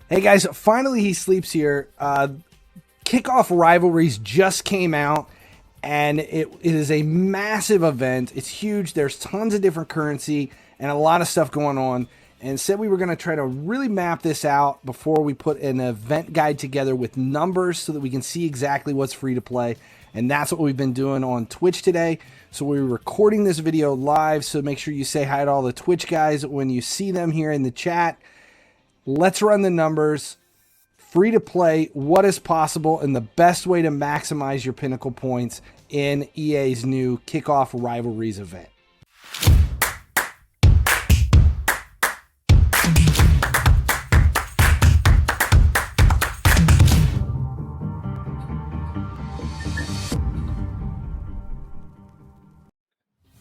Hey guys, finally he sleeps here. Kickoff Rivalries just came out, and it is a massive event. It's huge. There's tons of different currency and a lot of stuff going on. And said we were going to try to really map this out before we put an event guide together with numbers so that we can see exactly what's free to play. And that's what we've been doing on Twitch today. So we're recording this video live, so make sure you say hi to all the Twitch guys when you see them here in the chat. Let's run the numbers. Free to play, what is possible, and the best way to maximize your Pinnacle points in EA's new Kickoff Rivalries event.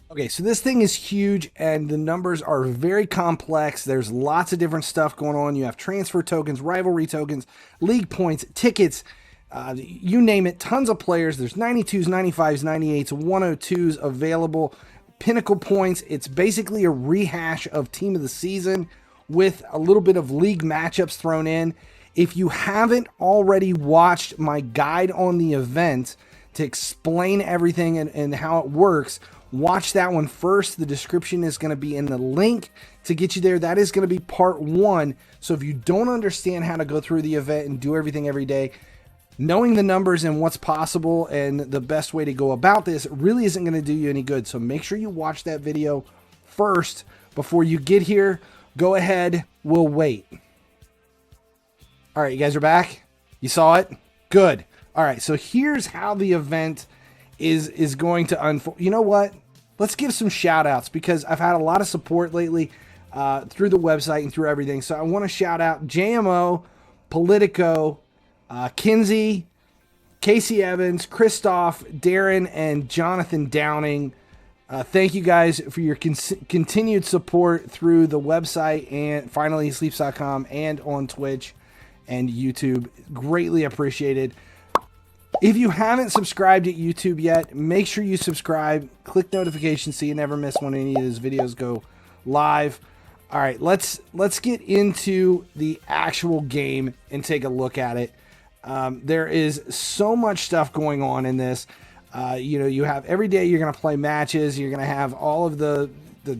Okay, so this thing is huge and the numbers are very complex. There's lots of different stuff going on. You have transfer tokens, rivalry tokens, league points, tickets, you name it, tons of players. There's 92s, 95s, 98s, 102s available. Pinnacle points, it's basically a rehash of Team of the Season with a little bit of league matchups thrown in. If you haven't already watched my guide on the event to explain everything and how it works, watch that one first. The description is going to be in the link to get you there. That is going to be part one. So if you don't understand how to go through the event and do everything every day, knowing the numbers and what's possible and the best way to go about this really isn't going to do you any good. So make sure you watch that video first before you get here. Go ahead. We'll wait. All right, you guys are back. You saw it? Good. All right, so here's how the event is going to unfold. You know what? Let's give some shout outs because I've had a lot of support lately through the website and through everything. So I want to shout out JMO, Politico, Kinsey, Casey Evans, Christoph, Darren, and Jonathan Downing. Thank you guys for your continued support through the website and finallysleeps.com and on Twitch and YouTube. Greatly appreciated. If you haven't subscribed at YouTube yet, make sure you subscribe. Click notifications so you never miss when any of these videos go live. All right, let's get into the actual game and take a look at it. There is so much stuff going on in this. You have every day you're going to play matches. You're going to have all of the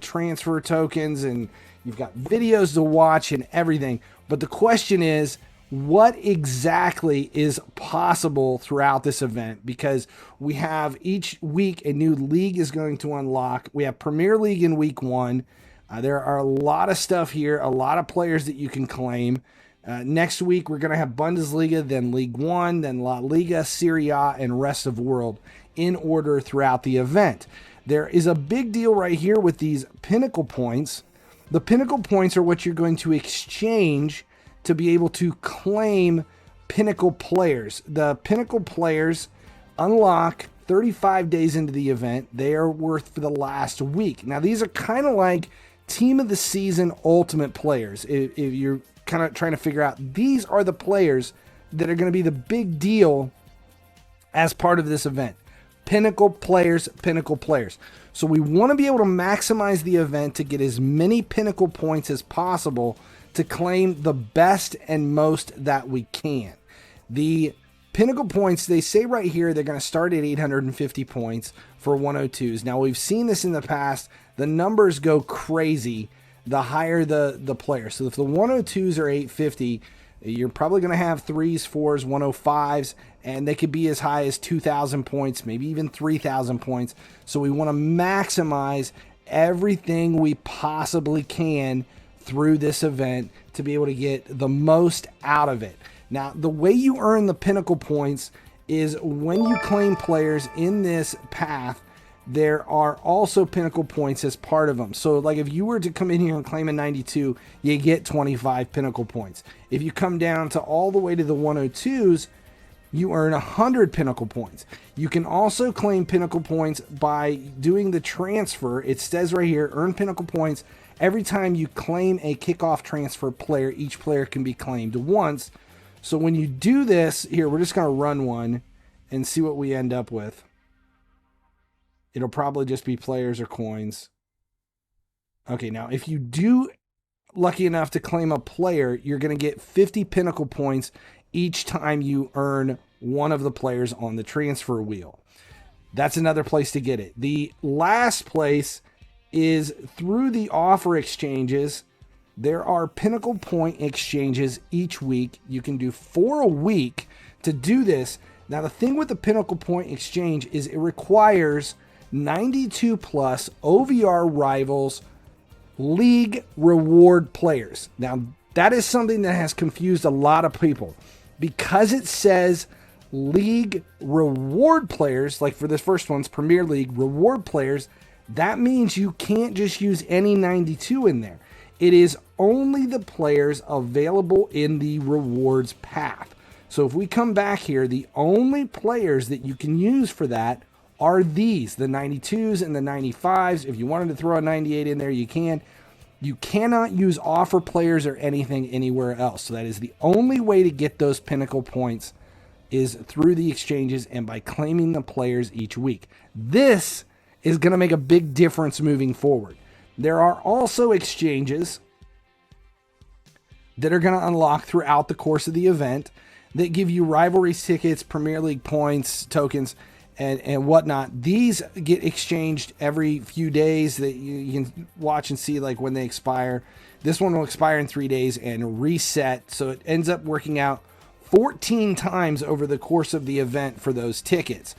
transfer tokens, and you've got videos to watch and everything. But the question is, what exactly is possible throughout this event? Because we have each week a new league is going to unlock. We have Premier League in week 1. There are a lot of stuff here, a lot of players that you can claim. Next week, we're going to have Bundesliga, then League 1, then La Liga, Serie A, and rest of world in order throughout the event. There is a big deal right here with these Pinnacle points. The Pinnacle points are what you're going to exchange to be able to claim Pinnacle players. The Pinnacle players unlock 35 days into the event. They are worth for the last week. Now, these are kind of like Team of the Season ultimate players. If you're kind of trying to figure out, these are the players that are going to be the big deal as part of this event. Pinnacle players, Pinnacle players. So we want to be able to maximize the event to get as many Pinnacle points as possible to claim the best and most that we can. The Pinnacle points, they say right here, they're going to start at 850 points for 102s. Now, we've seen this in the past. The numbers go crazy the higher the player. So if the 102s are 850, you're probably going to have 3s, 4s, 105s, and they could be as high as 2,000 points, maybe even 3,000 points. So we want to maximize everything we possibly can through this event to be able to get the most out of it. Now, the way you earn the Pinnacle points is when you claim players in this path, there are also Pinnacle points as part of them. So like if you were to come in here and claim a 92, you get 25 Pinnacle points. If you come down to all the way to the 102s, you earn 100 Pinnacle points. You can also claim Pinnacle points by doing the transfer. It says right here, earn Pinnacle points. Every time you claim a kickoff transfer player, each player can be claimed once. So when you do this, here, we're just going to run one and see what we end up with. It'll probably just be players or coins. Okay, now if you do lucky enough to claim a player, you're going to get 50 Pinnacle Points each time you earn one of the players on the transfer wheel. That's another place to get it. The last place is through the offer exchanges. There are Pinnacle Point exchanges each week. You can do 4 a week to do this. Now, the thing with the Pinnacle Point exchange is it requires 92 plus OVR Rivals League reward players. Now, that is something that has confused a lot of people. Because it says League reward players, like for this first one's Premier League reward players, that means you can't just use any 92 in there. It is only the players available in the rewards path. So if we come back here, the only players that you can use for that are these, the 92s and the 95s. If you wanted to throw a 98 in there, you can. You cannot use offer players or anything anywhere else. So that is the only way to get those Pinnacle Points, is through the exchanges and by claiming the players each week. This is going to make a big difference moving forward. There are also exchanges that are going to unlock throughout the course of the event that give you rivalries tickets, Premier League points, tokens, and whatnot. These get exchanged every few days that you can watch and see, like when they expire. This one will expire in 3 days and reset. So it ends up working out 14 times over the course of the event for those tickets.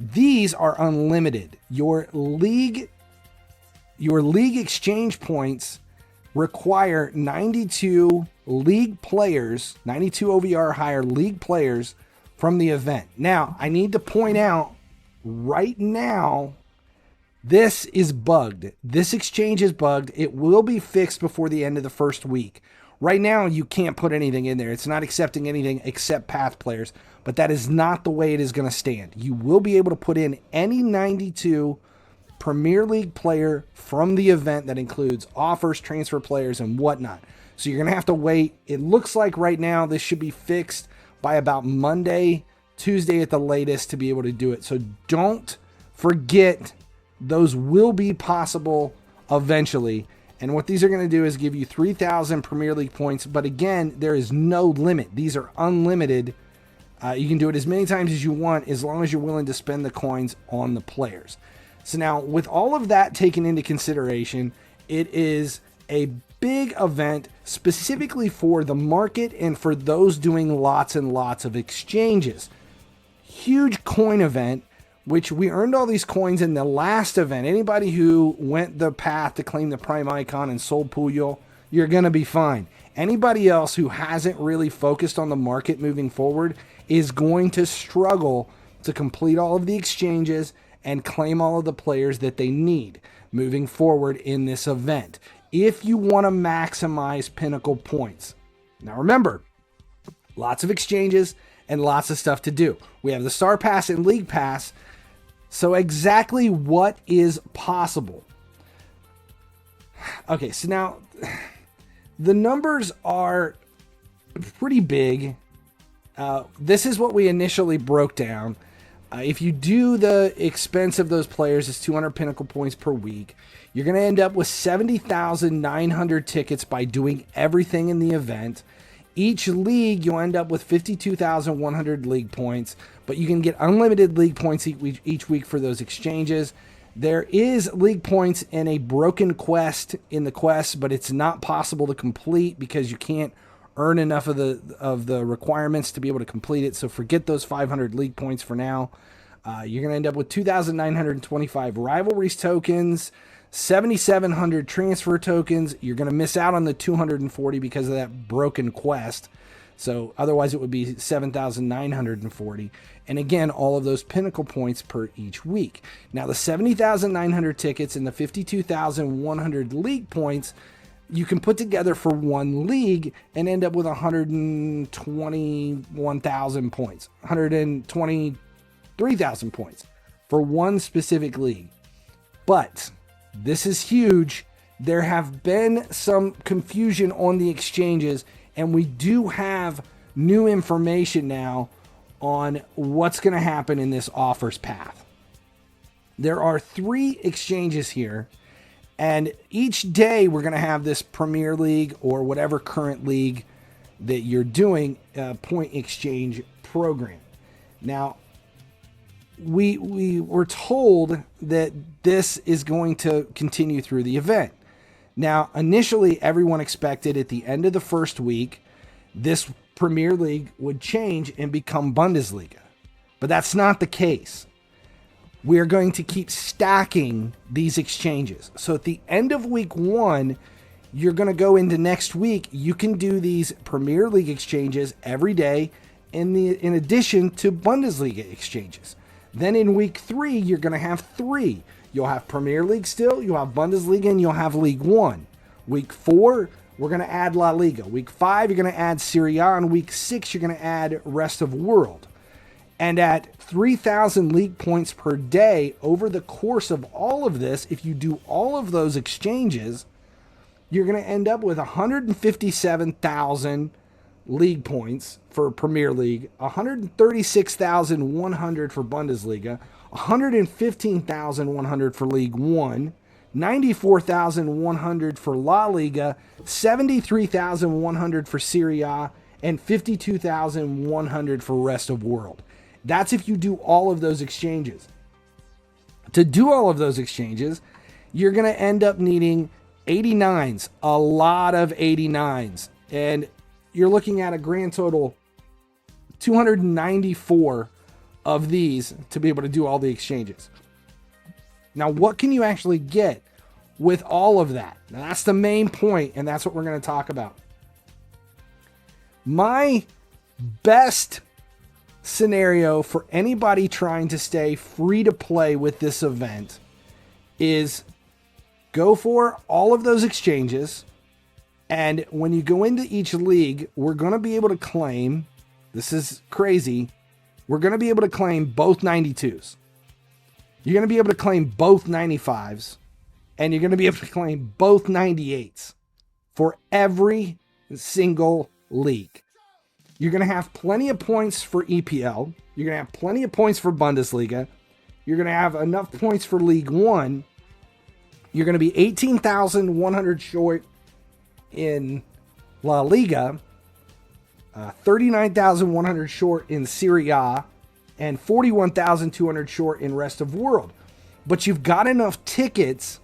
These are unlimited. Your league exchange points require 92 league players, 92 OVR higher league players from the event. Now, I need to point out right now, this is bugged. This exchange is bugged. It will be fixed before the end of the first week. Right now, you can't put anything in there. It's not accepting anything except path players, but that is not the way it is going to stand. You will be able to put in any 92 Premier League player from the event that includes offers, transfer players, and whatnot. So you're going to have to wait. It looks like right now this should be fixed by about Monday, Tuesday at the latest to be able to do it. So don't forget, those will be possible eventually. And what these are going to do is give you 3,000 Premier League points. But again, there is no limit. These are unlimited. You can do it as many times as you want, as long as you're willing to spend the coins on the players. So now, with all of that taken into consideration, it is a big event specifically for the market and for those doing lots and lots of exchanges. Huge coin event, which we earned all these coins in the last event. Anybody who went the path to claim the Prime Icon and sold Puyol, you're going to be fine. Anybody else who hasn't really focused on the market moving forward is going to struggle to complete all of the exchanges and claim all of the players that they need moving forward in this event, if you want to maximize Pinnacle Points. Now remember, lots of exchanges and lots of stuff to do. We have the Star Pass and League Pass. So exactly what is possible? Okay, so now the numbers are pretty big. This is what we initially broke down. If you do the expense of those players, it's 200 Pinnacle Points per week. You're going to end up with 70,900 tickets by doing everything in the event. Each league, you'll end up with 52,100 league points, but you can get unlimited league points each week for those exchanges. There is league points in a broken quest in the quest, but it's not possible to complete because you can't earn enough of the requirements to be able to complete it. So forget those 500 league points for now. You're going to end up with 2,925 rivalries tokens, 7,700 transfer tokens. You're going to miss out on the 240 because of that broken quest. So otherwise it would be 7,940. And again, all of those Pinnacle Points per each week. Now the 70,900 tickets and the 52,100 league points, you can put together for one league and end up with 121,000 points, 123,000 points for one specific league. But this is huge. There have been some confusion on the exchanges, and we do have new information now on what's going to happen in this offers path. There are 3 exchanges here, And each day we're going to have this Premier League or whatever current league that you're doing point exchange program. Now, we were told that this is going to continue through the event. Now, initially, everyone expected at the end of the first week, this Premier League would change and become Bundesliga. But that's not the case. We are going to keep stacking these exchanges. So at the end of week 1, you're going to go into next week. You can do these Premier League exchanges every day in addition to Bundesliga exchanges. Then in week 3, you're going to have 3. You'll have Premier League still, you'll have Bundesliga, and you'll have League 1. Week 4, we're going to add La Liga. Week 5, you're going to add Serie A. And week 6, you're going to add Rest of World. And at 3,000 league points per day over the course of all of this, if you do all of those exchanges, you're going to end up with 157,000 league points for Premier League, 136,100 for Bundesliga, 115,100 for League 1, 94,100 for La Liga, 73,100 for Serie A, and 52,100 for Rest of World. That's if you do all of those exchanges. To do all of those exchanges, you're going to end up needing 89s, a lot of 89s. And you're looking at a grand total 294 of these to be able to do all the exchanges. Now, what can you actually get with all of that? Now, that's the main point, and that's what we're going to talk about. My best scenario for anybody trying to stay free to play with this event is go for all of those exchanges. And when you go into each league, we're going to be able to claim, this is crazy, we're going to be able to claim both 92s. You're going to be able to claim both 95s. And you're going to be able to claim both 98s for every single league. You're going to have plenty of points for EPL. You're going to have plenty of points for Bundesliga. You're going to have enough points for League 1. You're going to be 18,100 short in La Liga, 39,100 short in Serie A, and 41,200 short in Rest of World. But you've got enough tickets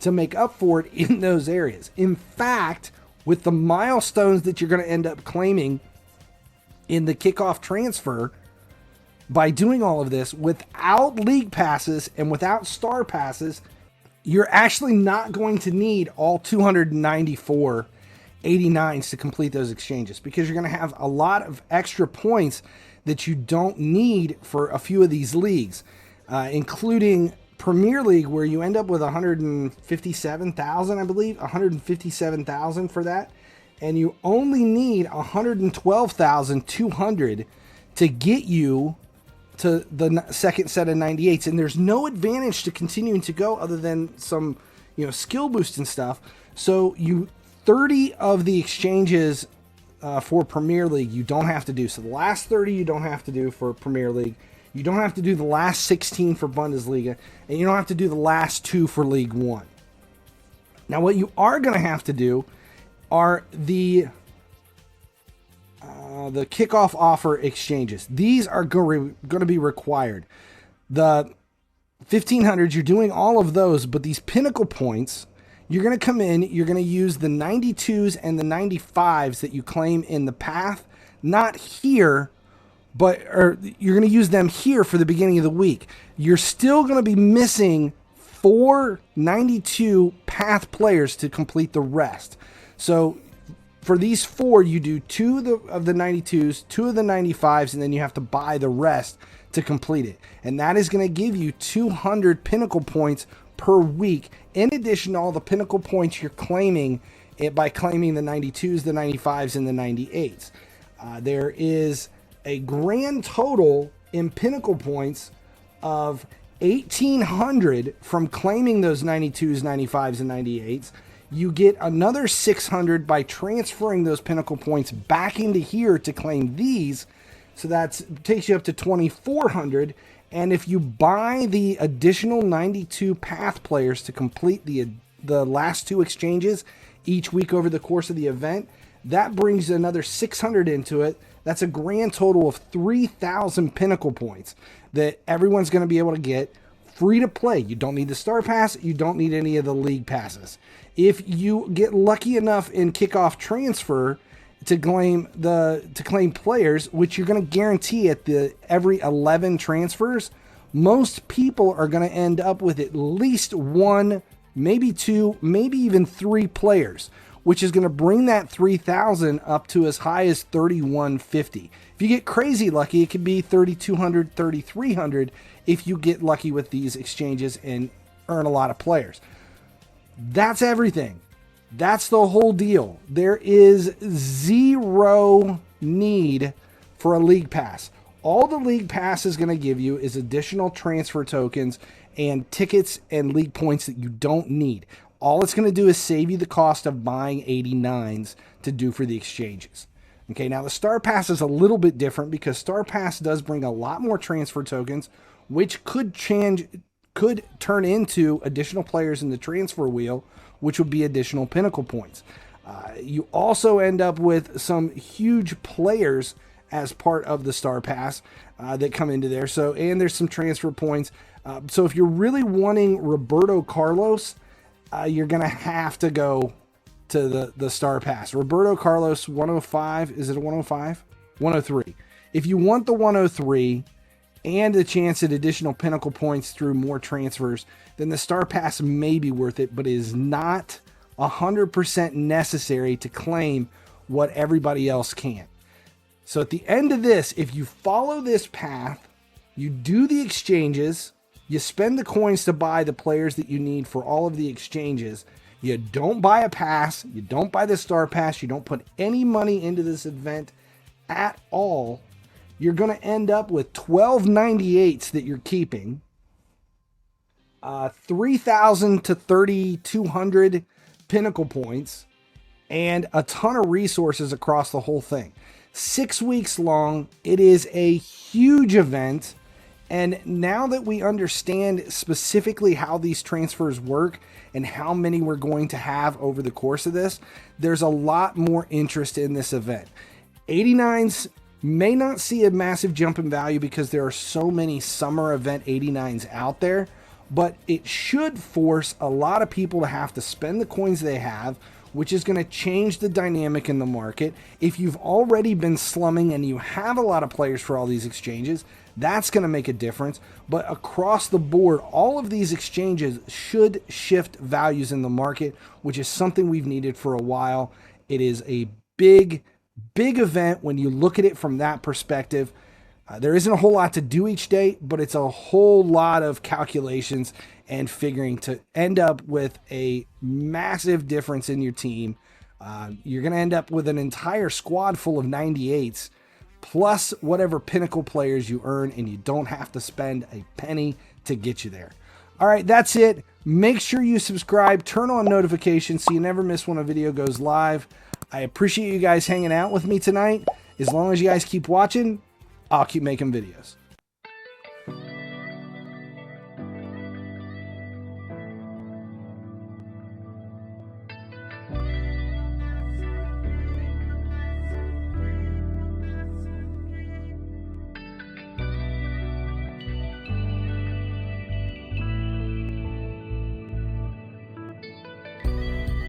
to make up for it in those areas. In fact, with the milestones that you're going to end up claiming in the kickoff transfer, by doing all of this without league passes and without star passes, you're actually not going to need all 294 89s to complete those exchanges, because you're going to have a lot of extra points that you don't need for a few of these leagues, including Premier League, where you end up with 157,000, I believe, 157,000 for that. And you only need 112,200 to get you to the second set of 98s. And there's no advantage to continuing to go other than some, skill boost and stuff. So 30 of the exchanges for Premier League, you don't have to do. So the last 30 you don't have to do for Premier League. You don't have to do the last 16 for Bundesliga. And you don't have to do the last 2 for League 1. Now, what you are going to have to do are the kickoff offer exchanges. These are going to be required. The 1,500s, you're doing all of those, but these Pinnacle Points, you're going to come in, you're going to use the 92s and the 95s that you claim in the path, not here, or you're going to use them here for the beginning of the week. You're still going to be missing 4 92 path players to complete the rest. So for these 4, you do 2 of the 92s, 2 of the 95s, and then you have to buy the rest to complete it. And that is going to give you 200 Pinnacle Points per week, in addition to all the Pinnacle Points you're claiming by claiming the 92s, the 95s, and the 98s. There is a grand total in Pinnacle Points of 1,800 from claiming those 92s, 95s, and 98s. You get another 600 by transferring those Pinnacle Points back into here to claim these. So that takes you up to 2,400. And if you buy the additional 92 path players to complete the the last 2 exchanges each week over the course of the event, that brings another 600 into it. That's a grand total of 3,000 Pinnacle Points that everyone's going to be able to get free to play. You don't need the Star Pass. You don't need any of the League Passes. If you get lucky enough in Kickoff Transfer to claim players, which you're going to guarantee at every 11 transfers, most people are going to end up with at least 1, maybe 2, maybe even 3 players, which is going to bring that 3,000 up to as high as 3,150. If you get crazy lucky, it could be 3,200, 3,300 if you get lucky with these exchanges and earn a lot of players. That's everything. That's the whole deal. There is zero need for a League Pass. All the League Pass is going to give you is additional transfer tokens and tickets and league points that you don't need. All it's going to do is save you the cost of buying 89s to do for the exchanges. Okay, now the Star Pass is a little bit different because Star Pass does bring a lot more transfer tokens, which could turn into additional players in the transfer wheel, which would be additional Pinnacle Points. You also end up with some huge players as part of the Star Pass that come into there. So, and there's some transfer points. So if you're really wanting Roberto Carlos, you're going to have to go to the Star Pass. Roberto Carlos 105. Is it a 105? 103. If you want the 103 and a chance at additional Pinnacle Points through more transfers, then the Star Pass may be worth it, but it is not 100% necessary to claim what everybody else can. So at the end of this, if you follow this path, you do the exchanges, you spend the coins to buy the players that you need for all of the exchanges, you don't buy a pass, you don't buy the Star Pass, you don't put any money into this event at all, you're going to end up with 1298s that you're keeping, 3,000 to 3,200 Pinnacle Points, and a ton of resources across the whole thing. 6 weeks long. It is a huge event. And now that we understand specifically how these transfers work and how many we're going to have over the course of this, there's a lot more interest in this event. 89s may not see a massive jump in value because there are so many summer event 89s out there, but it should force a lot of people to have to spend the coins they have, which is going to change the dynamic in the market. If you've already been slumming and you have a lot of players for all these exchanges, that's going to make a difference. But across the board, all of these exchanges should shift values in the market, which is something we've needed for a while. It is a big event when you look at it from that perspective. There isn't a whole lot to do each day, but it's a whole lot of calculations and figuring to end up with a massive difference in your team. You're going to end up with an entire squad full of 98s, plus whatever Pinnacle players you earn, and you don't have to spend a penny to get you there. All right, that's it. Make sure you subscribe, turn on notifications so you never miss when a video goes live. I appreciate you guys hanging out with me tonight. As long as you guys keep watching, I'll keep making videos.